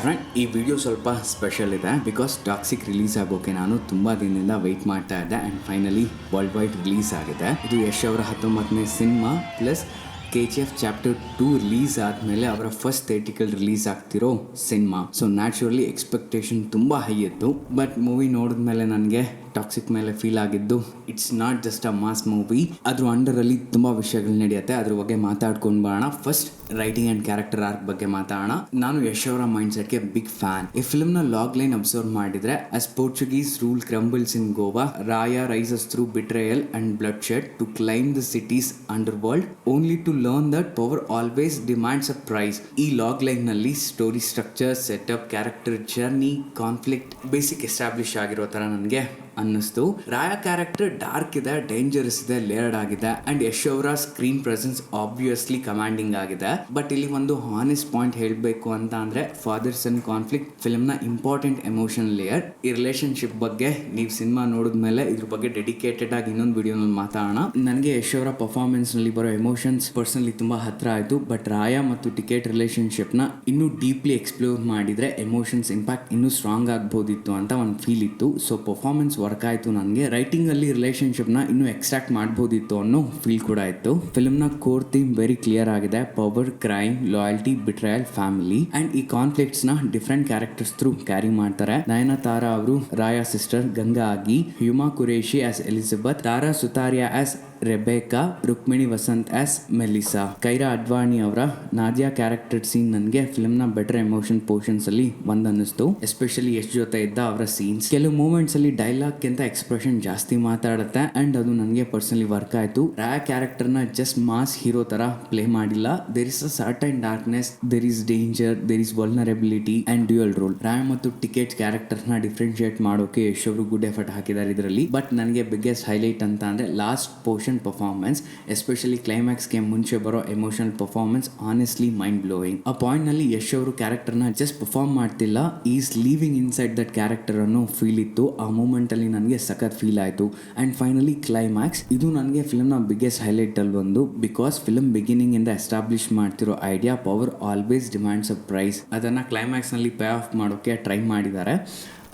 Friend, ಈ video ಸ್ವಲ್ಪ special ಇದೆ ಬಿಕಾಸ್ ಟಾಕ್ಸಿಕ್ ರಿಲೀಸ್ ಆಗೋಕೆ ನಾನು ತುಂಬ ದಿನದಿಂದ ವೆಯ್ಟ್ ಮಾಡ್ತಾ ಇದ್ದೆ and finally world wide release ಆಗಿದೆ. ಇದು ಯಶ್ ಅವರ 19ನೇ cinema plus KGF chapter 2 release ಆದಮೇಲೆ ಅವರ ಫಸ್ಟ್ ಥಿಯೇಟ್ರಿಕಲ್ ರಿಲೀಸ್ ಆಗ್ತಿರೋ ಸಿನಿಮಾ. ಸೊ ನ್ಯಾಚುರಲಿ ಎಕ್ಸ್ಪೆಕ್ಟೇಷನ್ ತುಂಬ ಹೈ ಇತ್ತು. ಬಟ್ ಮೂವಿ ನೋಡಿದ್ಮೇಲೆ ನನಗೆ ಟಾಕ್ಸಿಕ್ ಮೇಲೆ ಫೀಲ್ ಆಗಿದ್ದು it's not just a mass movie. ಅದ್ರ ಅಂಡರಲ್ಲಿ ತುಂಬ ವಿಷಯಗಳು ನಡೆಯುತ್ತೆ. ಅದ್ರ ಬಗ್ಗೆ ಮಾತಾಡ್ಕೊಂಡು ಬರೋಣ. First writing and character arc ಬಗ್ಗೆ ಮಾತಾಡೋಣ. ನಾನು ಯಶ್ ಅವರ ಮೈಂಡ್ ಸೆಟ್ಗೆ ಬಿಗ್ ಫ್ಯಾನ್. ಈ ಫಿಲ್ಮ್ನ ಲಾಗ್ ಲೈನ್ ಅಬ್ಸರ್ವ್ ಮಾಡಿದ್ರೆ, as Portuguese rule crumbles in Goa, Raya rises through betrayal and blood to claim the city's underworld only to learn that power always demands a price. ಈ log line ನಲ್ಲಿ story structure, setup, character journey, conflict basic establish ಆಗಿರೋ ತರ ನನಗೆ ಅನ್ನಿಸ್ತು. Raya character dark ಇದೆ, dangerous ಇದೆ, layered ಆಗಿದೆ and Yash ಅವರ ಸ್ಕ್ರೀನ್ ಪ್ರೆಸೆನ್ಸ್ ಆಬ್ವಿಯಸ್ಲಿ ಕಮಾಂಡಿಂಗ್ ಆಗಿದೆ. ಬಟ್ ಇಲ್ಲಿ ಒಂದು ಹಾನೆಸ್ಟ್ ಪಾಯಿಂಟ್ ಹೇಳಬೇಕು ಅಂತ ಅಂದ್ರೆ, ಫಾದರ್ ಸನ್ ಕಾನ್ಫ್ಲಿಕ್ಟ್ ಫಿಲ್ಮ್ ನ ಇಂಪಾರ್ಟೆಂಟ್ ಎಮೋಷನ್ ಲೇಯರ್. ಈ ರಿಲೇಶನ್ಶಿಪ್ ಬಗ್ಗೆ ನೀವು ಸಿನಿಮಾ ನೋಡಿದ್ಮೇಲೆ ಇದ್ರ ಬಗ್ಗೆ ಡೆಡಿಕೇಟೆಡ್ ಆಗಿ ಇನ್ನೊಂದು ವಿಡಿಯೋನಲ್ಲಿ ಮಾತಾಡೋಣ. ನನಗೆ ಯಶ್ ಅವರ ಪರ್ಫಾರ್ಮೆನ್ಸ್ ನಲ್ಲಿ ಬರೋ ಎಮೋಷನ್ಸ್ ಪರ್ಸನಲಿ ತುಂಬಾ ಹತ್ರ ಆಯ್ತು. ಬಟ್ ರಾಯಾ ಮತ್ತು ಟಿಕೆಟ್ ರಿಲೇಶನ್ಶಿಪ್ ನ ಇನ್ನೂ ಡೀಪ್ಲಿ ಎಕ್ಸ್ಪ್ಲೋರ್ ಮಾಡಿದ್ರೆ ಎಮೋಷನ್ಸ್ ಇಂಪ್ಯಾಕ್ಟ್ ಇನ್ನೂ ಸ್ಟ್ರಾಂಗ್ ಆಗ್ಬೋದಿತ್ತು ಅಂತ ಒಂದು ಫೀಲ್ ಇತ್ತು. ಸೊ ಪರ್ಫಾರ್ಮೆನ್ಸ್ ವರ್ಕ್ ಆಯ್ತು. ನನಗೆ ರೈಟಿಂಗ್ ಅಲ್ಲಿ ರಿಲೇಶನ್ಶಿಪ್ ನ ಇನ್ನೂ ಎಕ್ಸ್ಟ್ರಾಕ್ಟ್ ಮಾಡಬಹುದಿತ್ತು ಅನ್ನೋ ಫೀಲ್ ಕೂಡ ಇತ್ತು. ಫಿಲ್ಮ್ ನ ಕೋರ್ ಥೀಮ್ ವೆರಿ ಕ್ಲಿಯರ್ ಆಗಿದೆ. Power, crime, loyalty, betrayal, family and ಈ ಕಾನ್ಫ್ಲಿಕ್ಟ್ಸ್ ನ ಡಿಫ್ರೆಂಟ್ ಕ್ಯಾರೆಕ್ಟರ್ಸ್ ಥ್ರೂ ಕ್ಯಾರಿ ಮಾಡ್ತಾರೆ. ನಯನತಾರಾ ಅವರು ರಾಯಾ ಸಿಸ್ಟರ್ ಗಂಗಾ ಆಗಿ, Huma Qureshi as Elizabeth, Tara Sutaria as Rebecca, Rukmini Vasanth as Melissa, Kiara Advani ಅವರ ನಾದಿಯಾ ಕ್ಯಾರೆಕ್ಟರ್ ಸೀನ್ ನನಗೆ ಫಿಲ್ಮ್ ನ ಬೆಟರ್ ಎಮೋಷನ್ ಪೋರ್ಷನ್ಸ್ ಅಲ್ಲಿ ಒಂದ್ ಅನ್ನಿಸ್ತು. ಎಸ್ಪೆಷಲಿ ಯಶ್ ಜೊತೆ ಇದ್ದ ಅವರ ಸೀನ್ಸ್. ಕೆಲವು ಮೂಮೆಂಟ್ಸ್ ಅಲ್ಲಿ ಡೈಲಾಗ್ ಗಿಂತ ಎಕ್ಸ್ಪ್ರೆಷನ್ ಜಾಸ್ತಿ ಮಾತಾಡುತ್ತೆ ಅಂಡ್ ಅದು ನನಗೆ ಪರ್ಸನಲಿ ವರ್ಕ್ ಆಯ್ತು. ರಾಯಾ ಕ್ಯಾರೆಕ್ಟರ್ ನ ಜಸ್ಟ್ ಮಾಸ್ ಹೀರೋ ತರ ಪ್ಲೇ ಮಾಡಿಲ್ಲ. There is a certain darkness, there is danger, there is vulnerability and dual role. Raya ಮತ್ತು ಟಿಕೆಟ್ ಕ್ಯಾರೆಕ್ಟರ್ ನ ಡಿಫ್ರೆನ್ಶಿಯೇಟ್ ಮಾಡೋಕೆ ಯಶ್ ಅವರು ಗುಡ್ ಎಫರ್ಟ್ ಹಾಕಿದ್ದಾರೆ ಇದರಲ್ಲಿ. ಬಟ್ ನನಗೆ ಬಿಗ್ಗೆಸ್ಟ್ ಹೈಲೈಟ್ ಅಂತ ಅಂದ್ರೆ last portion performance, especially climax ಗೆ ಮುಂಚೆ ಬರೋ emotional performance honestly mind blowing. ಆ ಪಾಯಿಂಟ್ ನಲ್ಲಿ ಯಶ್ ಅವರು ಕ್ಯಾರೆಕ್ಟರ್ ನ ಜಸ್ಟ್ ಪರ್ಫಾರ್ಮ್ ಮಾಡ್ತಿಲ್ಲ, is living inside that character ಅನ್ನೋ ಫೀಲ್ ಇತ್ತು. ಆ ಮೂಮೆಂಟ್ ಅಲ್ಲಿ ನನಗೆ ಸಖತ್ ಫೀಲ್ ಆಯ್ತು. ಅಂಡ್ ಫೈನಲಿ ಕ್ಲೈಮ್ಯಾಕ್ಸ್, ಇದು ನನಗೆ ಫಿಲ್ಮ್ ನ ಬಿಗ್ಗೆಸ್ಟ್ ಹೈಲೈಟ್ ಅಲ್ಲಿ ಒಂದು. ಬಿಕಾಸ್ ಫಿಲ್ಮ್ ಬಿಗಿನಿಂಗ್ ಇಂದ ಎಸ್ಟಾಬ್ಲಿಷ್ ಮಾಡ್ತಿರೋ idea power always demands a price, ಅದನ್ನ ಕ್ಲೈಮ್ಯಾಕ್ಸ್ ನಲ್ಲಿ ಪೇ ಆಫ್ ಮಾಡೋಕೆ ಟ್ರೈ ಮಾಡಿದ್ದಾರೆ.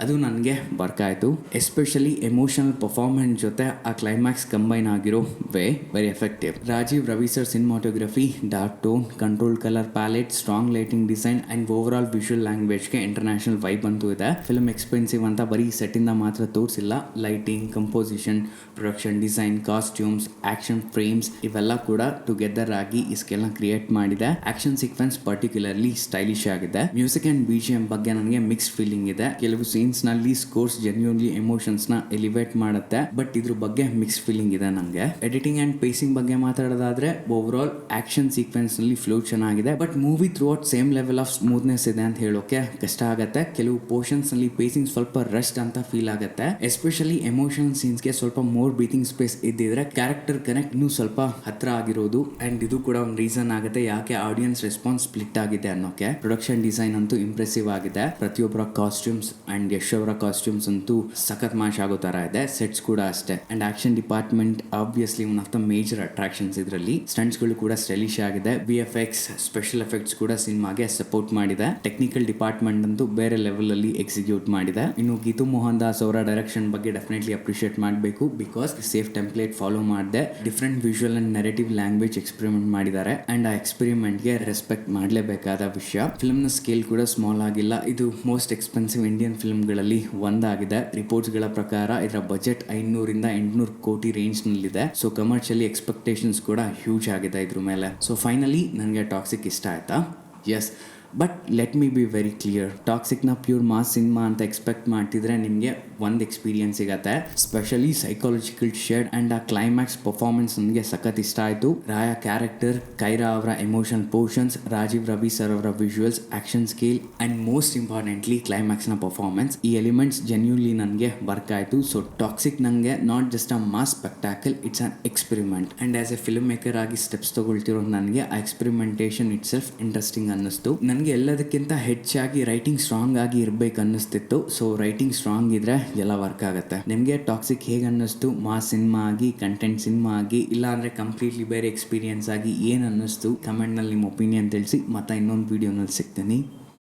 ಅದು ನನಗೆ ವರ್ಕ್ ಆಯಿತು. ಎಸ್ಪೆಷಲಿ ಎಮೋಷನಲ್ ಪರ್ಫಾರ್ಮೆನ್ಸ್ ಜೊತೆ ಆ ಕ್ಲೈಮ್ಯಾಕ್ಸ್ ಕಂಬೈನ್ ಆಗಿರೋ way very effective. Rajeev Ravi sir cinematography, dark tone, control colour palette, strong lighting design and overall visual ಲ್ಯಾಂಗ್ವೇಜ್ಗೆ ಇಂಟರ್ನ್ಯಾಷನಲ್ ವೈಬ್ ಅಂತೂ ಇದೆ. ಫಿಲ್ಮ್ ಎಕ್ಸ್ಪೆನ್ಸಿವ್ ಅಂತ ಬರೀ ಸೆಟ್ಟಿಂದ ಮಾತ್ರ ತೋರಿಸಿಲ್ಲ. Lighting, composition, production design, costumes, action frames ಇವೆಲ್ಲ ಕೂಡ ಟುಗೆದರ್ ಆಗಿ ಈ ಸ್ಕೇಲ್ನ ಕ್ರಿಯೇಟ್ ಮಾಡಿದೆ. ಆಕ್ಷನ್ ಸೀಕ್ವೆನ್ಸ್ ಪರ್ಟಿಕ್ಯುಲರ್ಲಿ ಸ್ಟೈಲಿಶ್ ಆಗಿದೆ. ಮ್ಯೂಸಿಕ್ ಅಂಡ್ BGM ಬಗ್ಗೆ ನನಗೆ ಮಿಕ್ಸ್ಡ್ ಫೀಲಿಂಗ್ ಇದೆ. ಕೆಲವು ಸೀನ್ಸ್ ನಲ್ಲಿ ಸ್ಕೋರ್ಸ್ ಜೆನ್ಯೂನ್ಲಿ ಎಮೋಷನ್ಸ್ ನ ಎಲಿವೇಟ್ ಮಾಡುತ್ತೆ. ಬಟ್ ಇದ್ರ ಬಗ್ಗೆ ಮಿಕ್ಸ್ಡ್ ಫೀಲಿಂಗ್ ಇದೆ ನನಗೆ. ಎಡಿಟಿಂಗ್ ಅಂಡ್ ಪೇಸಿಂಗ್ ಬಗ್ಗೆ ಮಾತಾಡೋದಾದ್ರೆ, ಓವರ್ ಆಲ್ ಆಕ್ಷನ್ ಸೀಕ್ವೆನ್ಸ್ ನಲ್ಲಿ ಫ್ಲೋ ಚೆನ್ನಾಗಿದೆ. But movie through out same level of smoothness ಇದೆ ಅಂತ ಹೇಳೋಕೆ ಕಷ್ಟ ಆಗುತ್ತೆ. ಕೆಲವು ಪೋರ್ಷನ್ಸ್ ನಲ್ಲಿ ಪೇಸಿಂಗ್ ಸ್ವಲ್ಪ ರಸ್ಟ್ ಅಂತ ಫೀಲ್ ಆಗುತ್ತೆ. ಎಸ್ಪೆಷಲಿ ಎಮೋಷನಲ್ ಸೀನ್ಸ್ ಗೆ ಸ್ವಲ್ಪ ಮೋರ್ ಬ್ರೀತಿಂಗ್ ಸ್ಪೇಸ್ ಇದ್ದಿದ್ರೆ ಕ್ಯಾರೆಕ್ಟರ್ ಕನೆಕ್ಟ್ ಇನ್ನೂ ಸ್ವಲ್ಪ ಹತ್ರ ಆಗಿರೋದು. ಅಂಡ್ ಇದು ಕೂಡ ಒಂದು ರೀಸನ್ ಆಗುತ್ತೆ ಯಾಕೆ ಆಡಿಯನ್ಸ್ ರೆಸ್ಪಾನ್ಸ್ ಸ್ಪ್ಲಿಟ್ ಆಗಿದೆ ಅನ್ನೋಕೆ. ಪ್ರೊಡಕ್ಷನ್ ಡಿಸೈನ್ ಅಂತೂ ಇಂಪ್ರೆಸಿವ್ ಆಗಿದೆ. ಪ್ರತಿಯೊಬ್ಬರ ಕಾಸ್ಟ್ಯೂಮ್ಸ್ ಅಂಡ್ ಯಶ್ ಅವರ ಕಾಸ್ಟ್ಯೂಮ್ಸ್ ಅಂತೂ ಸಖತ್ ಮ್ಯಾಚ್ ಆಗೋ ತರ ಇದೆ. ಸೆಟ್ಸ್ ಕೂಡ ಅಷ್ಟೇ. And action department obviously one of the major attractions ಇದರಲ್ಲಿ. ಸ್ಟಂಟ್ಸ್ ಗಳು ಕೂಡ ಸ್ಟೈಲಿಶ್ ಆಗಿದೆ. VFX ಸ್ಪೆಷಲ್ ಎಫೆಕ್ಟ್ಸ್ ಕೂಡ ಸಿನಿಮಾಗೆ ಸಪೋರ್ಟ್ ಮಾಡಿದೆ. ಟೆಕ್ನಿಕಲ್ ಡಿಪಾರ್ಟ್ಮೆಂಟ್ ಅಂತೂ ಬೇರೆ ಲೆವೆಲ್ ಅಲ್ಲಿ ಎಕ್ಸಿಕ್ಯೂಟ್ ಮಾಡಿದೆ. ಇನ್ನು ಗೀತು ಮೋಹನ್ ದಾಸ್ ಅವರ ಡೈರೆಕ್ಷನ್ ಬಗ್ಗೆ ಡೆಫಿನೆಟ್ಲಿ ಅಪ್ರಿಶಿಯೇಟ್ ಮಾಡಬೇಕು. ಬಿಕಾಸ್ ಸೇಫ್ ಟೆಂಪ್ಲೇಟ್ ಫಾಲೋ ಮಾಡದೆ different visual and narrative language experiment ಮಾಡಿದ್ದಾರೆ. ಅಂಡ್ ಆ ಎಕ್ಸ್ಪೆರಿಮೆಂಟ್ ಗೆ ರೆಸ್ಪೆಕ್ಟ್ ಮಾಡಲೇಬೇಕಾದ ವಿಷಯ. ಫಿಲ್ಮ್ ನ ಸ್ಕೇಲ್ ಕೂಡ ಸ್ಮಾಲ್ ಆಗಿಲ್ಲ. ಇದು ಮೋಸ್ಟ್ ಎಕ್ಸ್ಪೆನ್ಸಿವ್ ಇಂಡಿಯನ್ ಫಿಲ್ಮ್ ಗಳಲ್ಲಿ ಒಂದಾಗಿದೆ. ರಿಪೋರ್ಟ್ಸ್ ಗಳ ಪ್ರಕಾರ ಇದರ ಬಜೆಟ್ 500 ರಿಂದ 800 ಕೋಟಿ ರೇಂಜ್ ನಲ್ಲಿದೆ. ಸೊ ಕಮರ್ಷಿಯಲಿ ಎಕ್ಸ್ಪೆಕ್ಟೇಷನ್ಸ್ ಕೂಡ ಹ್ಯೂಜ್ ಆಗಿದೆ ಇದ್ರ ಮೇಲೆ. ಸೊ ಫೈನಲಿ ನನಗೆ ಟಾಕ್ಸಿಕ್ ಇಷ್ಟ ಆಯ್ತಾ? Yes. But let me be very clear, ಟಾಕ್ಸಿಕ್ನ ಪ್ಯೂರ್ ಮಾಸ್ ಸಿನಿಮಾ ಅಂತ ಎಕ್ಸ್ಪೆಕ್ಟ್ ಮಾಡ್ತಿದ್ರೆ ನಿಮಗೆ ಒಂದು ಎಕ್ಸ್ಪೀರಿಯನ್ಸ್ ಸಿಗತ್ತೆ. ಸ್ಪೆಷಲಿ ಸೈಕಾಲಜಿಕಲ್ ಶೇಡ್ ಅಂಡ್ ಆ ಕ್ಲೈಮ್ಯಾಕ್ಸ್ ಪರ್ಫಾರ್ಮೆನ್ಸ್ ನನಗೆ ಸಖತ್ ಇಷ್ಟ ಆಯಿತು. ರಾಯಾ ಕ್ಯಾರೆಕ್ಟರ್, ಕೈರಾ ಅವರ emotional portions, Rajeev Ravi sir ಅವರ visuals, action scale and most importantly ಕ್ಲೈಮ್ಯಾಕ್ಸ್ನ ಪರ್ಫಾರ್ಮೆನ್ಸ್, ಈ ಎಲಿಮೆಂಟ್ಸ್ ಜೆನ್ಯೂನ್ಲಿ ನನಗೆ ವರ್ಕ್ ಆಯಿತು. ಸೊ ಟಾಕ್ಸಿಕ್ ನನಗೆ not just a mass spectacle, it's an experiment. And as a film ಆಗಿ ಸ್ಟೆಪ್ಸ್ ತಗೊಳ್ತಿರೋ ನನಗೆ ಆ ಎಕ್ಸ್ಪೆರಿಮೆಂಟೇಷನ್ ಇಟ್ ಸೆಲ್ಫ್ ಇಂಟ್ರೆಸ್ಟಿಂಗ್ ಅನ್ನಿಸ್ತು. ನನಗೆ ಎಲ್ಲದಕ್ಕಿಂತ ಹೆಚ್ಚಾಗಿ ರೈಟಿಂಗ್ ಸ್ಟ್ರಾಂಗ್ ಆಗಿ ಇರಬೇಕು ಅನ್ನಿಸ್ತಿತ್ತು. ಸೊ ರೈಟಿಂಗ್ ಸ್ಟ್ರಾಂಗ್ ಇದ್ರೆ ಎಲ್ಲ ವರ್ಕ್ ಆಗುತ್ತೆ. ನಿಮಗೆ ಟಾಕ್ಸಿಕ್ ಹೇಗೆ ಅನ್ನಿಸ್ತು? ಮಾಸ್ ಸಿನಿಮಾ ಆಗಿ, ಕಂಟೆಂಟ್ ಸಿನಿಮಾ ಆಗಿ, ಇಲ್ಲ ಅಂದರೆ ಕಂಪ್ಲೀಟ್ಲಿ ಬೇರೆ ಎಕ್ಸ್ಪೀರಿಯನ್ಸ್ ಆಗಿ ಏನು ಅನ್ನಿಸ್ತು? ಕಮೆಂಟ್ನಲ್ಲಿ ನಿಮ್ಮ ಒಪಿನಿಯನ್ ತಿಳಿಸಿ. ಮತ್ತೆ ಇನ್ನೊಂದು ವಿಡಿಯೋನಲ್ಲಿ ಸಿಗ್ತೀನಿ.